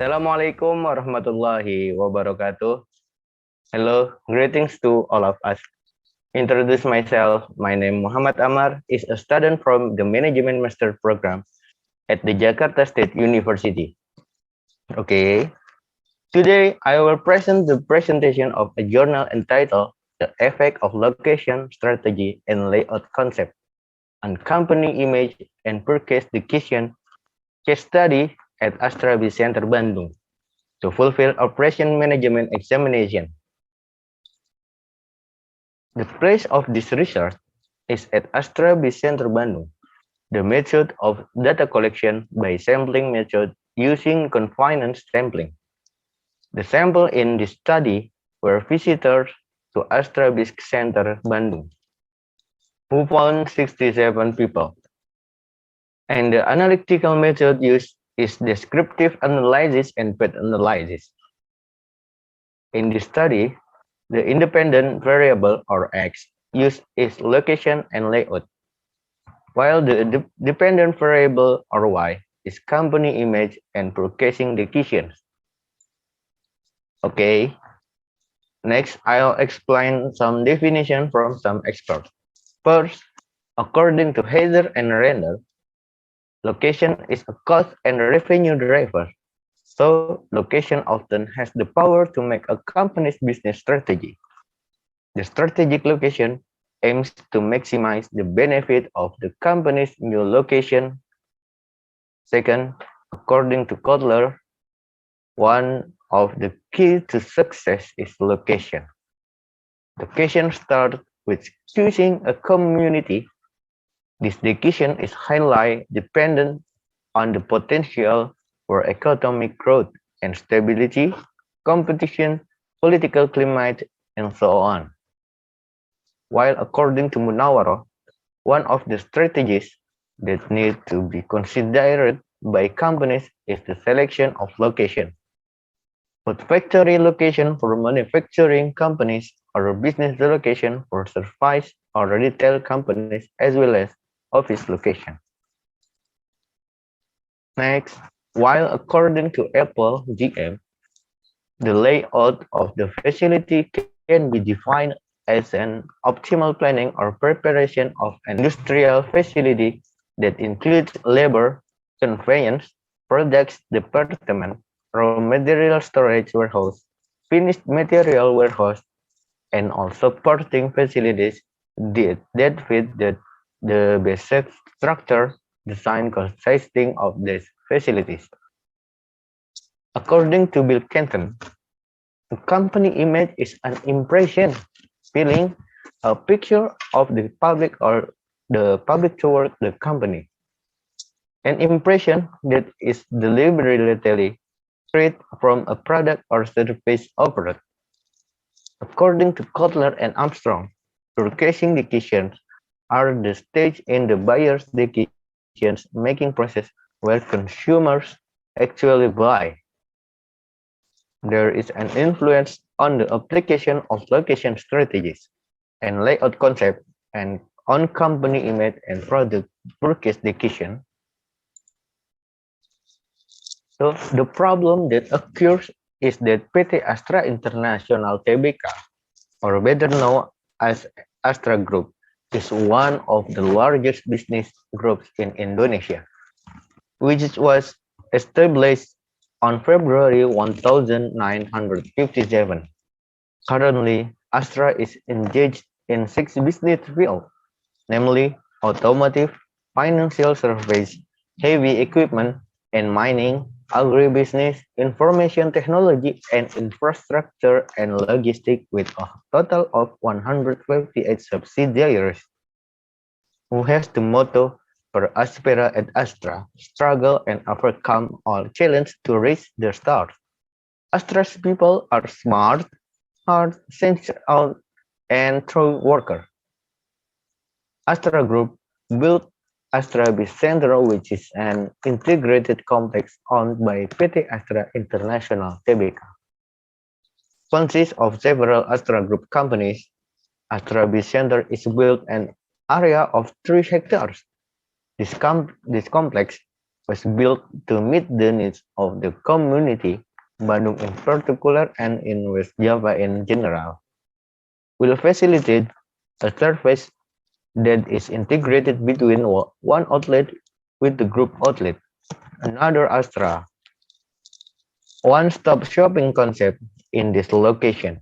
Assalamualaikum warahmatullahi wabarakatuh. Hello, greetings to all of us. Introduce myself. My name Muhammad Amar is a student from the Management Master Program at the Jakarta State University. Okay, today I will present the presentation of a journal entitled The Effect of Location, Strategy, and Layout Concept on Company Image and Purchase Decision Case Study at Astra Center Bandung to fulfill Operation Management Examination. The place of this research is at Astra Center Bandung. The method of data collection by sampling method using confinement sampling. The sample in this study were visitors to Astra Center Bandung, who found 67 people. And the analytical method used is descriptive analysis and path analysis. In this study, the independent variable or X used is location and layout, while the dependent variable or Y is company image and purchasing decisions. Okay, next I'll explain some definition from some experts. First, according to Heather and Randall, location is a cost and revenue driver. So, location often has the power to make a company's business strategy. The strategic location aims to maximize the benefit of the company's new location. Second, according to Kotler, one of the key to success is location. Location starts with choosing a community. This decision is highly dependent on the potential for economic growth and stability, competition, political climate, and so on. While according to Munawaro, one of the strategies that need to be considered by companies is the selection of location. But factory location for manufacturing companies or business location for service or retail companies as well as office location. Next, while according to Apple GM, the layout of the facility can be defined as an optimal planning or preparation of an industrial facility that includes labor, conveyance, products department, raw material storage warehouse, finished material warehouse, and all supporting facilities that fit the basic structure design consisting of these facilities. According to Bill Kenton, the company image is an impression, feeling, a picture of the public or the public toward the company. An impression that is deliberately created from a product or service offered. According to Kotler and Armstrong, purchasing decisions are the stage in the buyer's decisions making process where consumers actually buy. There is an influence on the application of location strategies and layout concept and on company image and product purchase decision. So the problem that occurs is that PT Astra International Tbk, or better known as Astra Group, is one of the largest business groups in Indonesia, which was established on February 1957. Currently, Astra is engaged in 6 business fields, namely automotive, financial service, heavy equipment, and mining, agribusiness, information technology, and infrastructure and logistics with a total of 158 subsidiaries, who has the motto Per aspera et astra, struggle and overcome all challenge to reach the stars. Astra's people are smart, hard, sensual, and true workers. Astra Group built Astra Centro, which is an integrated complex owned by PT Astra International Tbk. Consists of several Astra Group companies. Astra Center is built an area of 3 hectares. This complex was built to meet the needs of the community, Bandung in particular and in West Java in general, will facilitate a surface that is integrated between one outlet with the group outlet, another Astra, one-stop shopping concept in this location.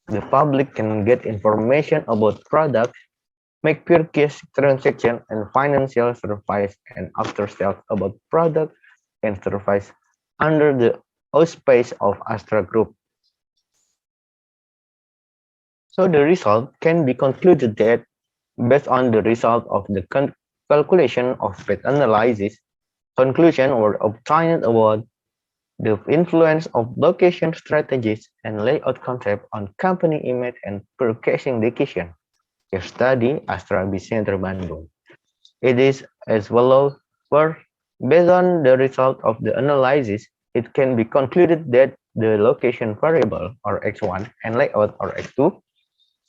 The public can get information about products, make purchase transaction and financial service and after-sales about product and service under the auspice of Astra Group. So the result can be concluded that based on the result of the calculation of path analysis, conclusion were obtained about the influence of location strategies and layout concept on company image and purchasing decision. Case study Astra Center Bandung. It is as follows. First, based on the result of the analysis, it can be concluded that the location variable or x1 and layout or x2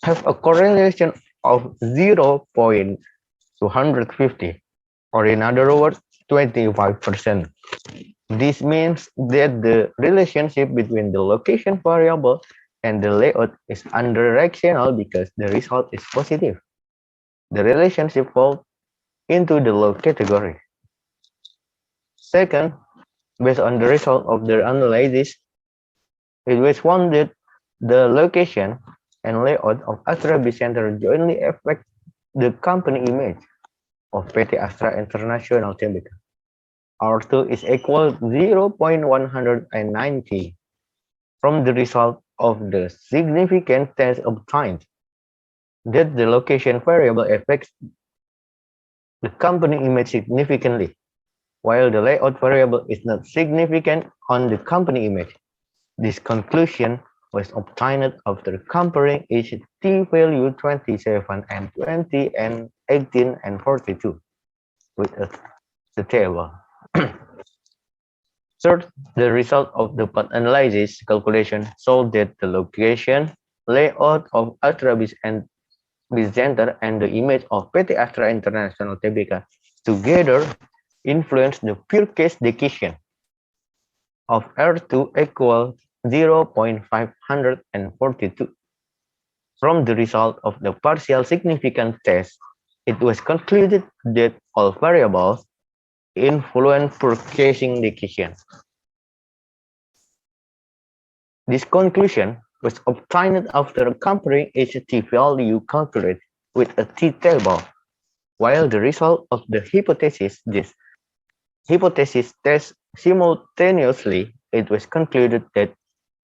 have a correlation of 0.250, or in other words, 25%. This means that the relationship between the location variable and the layout is unidirectional because the result is positive. The relationship falls into the low category. Second, based on the result of the analysis, it was found that the location and layout of Astra Center jointly affect the company image of PT Astra International Tbk. R2 is equal 0.190 from the result of the significant test obtained that the location variable affects the company image significantly, while the layout variable is not significant on the company image. This conclusion was obtained after comparing each t-value 27 and 20 and 18 and 42 with the table. Third, the result of the path analysis calculation showed that the location, layout of Astrabis and Center and the image of PT Astra International Tbk together influence the pure case decision of R2 equal 0.542. From the result of the partial significance test, it was concluded that all variables influence purchasing decision. This conclusion was obtained after comparing each t-value calculated with a t-table, while the result of the hypothesis test simultaneously, it was concluded that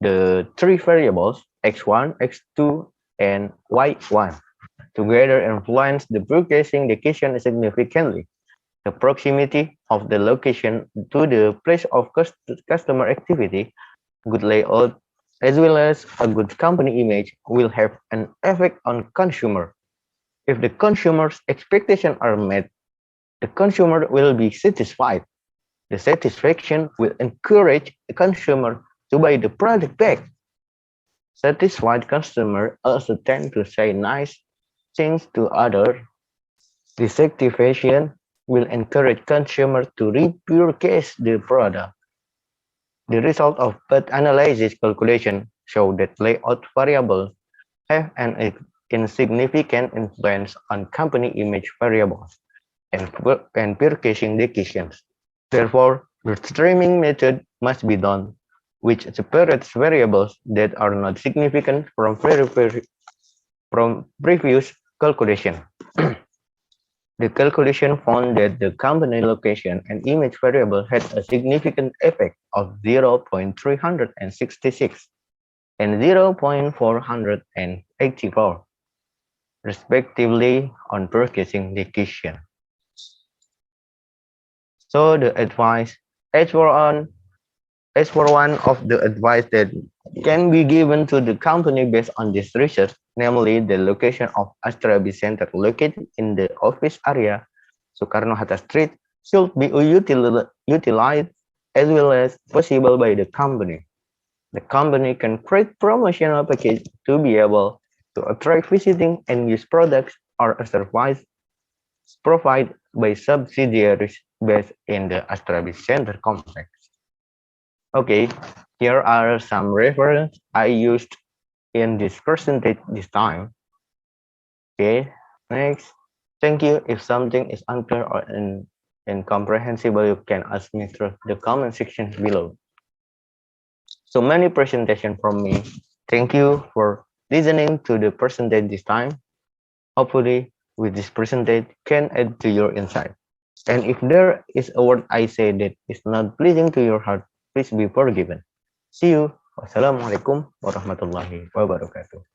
the three variables x1, x2, and y1 together influence the purchasing decision significantly. The proximity of the location to the place of customer activity, good layout, as well as a good company image will have an effect on consumer. If the consumer's expectations are met, the consumer will be satisfied. The satisfaction will encourage the consumer to buy the product back. Satisfied customers also tend to say nice things to others. This activation will encourage consumers to repurchase the product. The result of path analysis calculation show that layout variables have an insignificant influence on company image variables and purchasing decisions. Therefore, the streaming method must be done, which separates variables that are not significant from previous calculation. The calculation found that the company location and image variable had a significant effect of 0.366 and 0.484, respectively, on purchasing decision. So the advice, as for one of the advice that can be given to the company based on this research, namely the location of Astra Center located in the office area, Soekarno-Hatta Street, should be utilized as well as possible by the company. The company can create promotional package to be able to attract visiting and use products or a service provided by subsidiaries based in the Astrabi Center complex. Okay, here are some references I used in this percentage this time. Okay, next. Thank you. If something is unclear or incomprehensible, you can ask me through the comment section below. So many presentation from me. Thank you for listening to the percentage this time. Hopefully, with this percentage can add to your insight. And if there is a word I say that is not pleasing to your heart, please be forgiven. See you. Wassalamualaikum warahmatullahi wabarakatuh.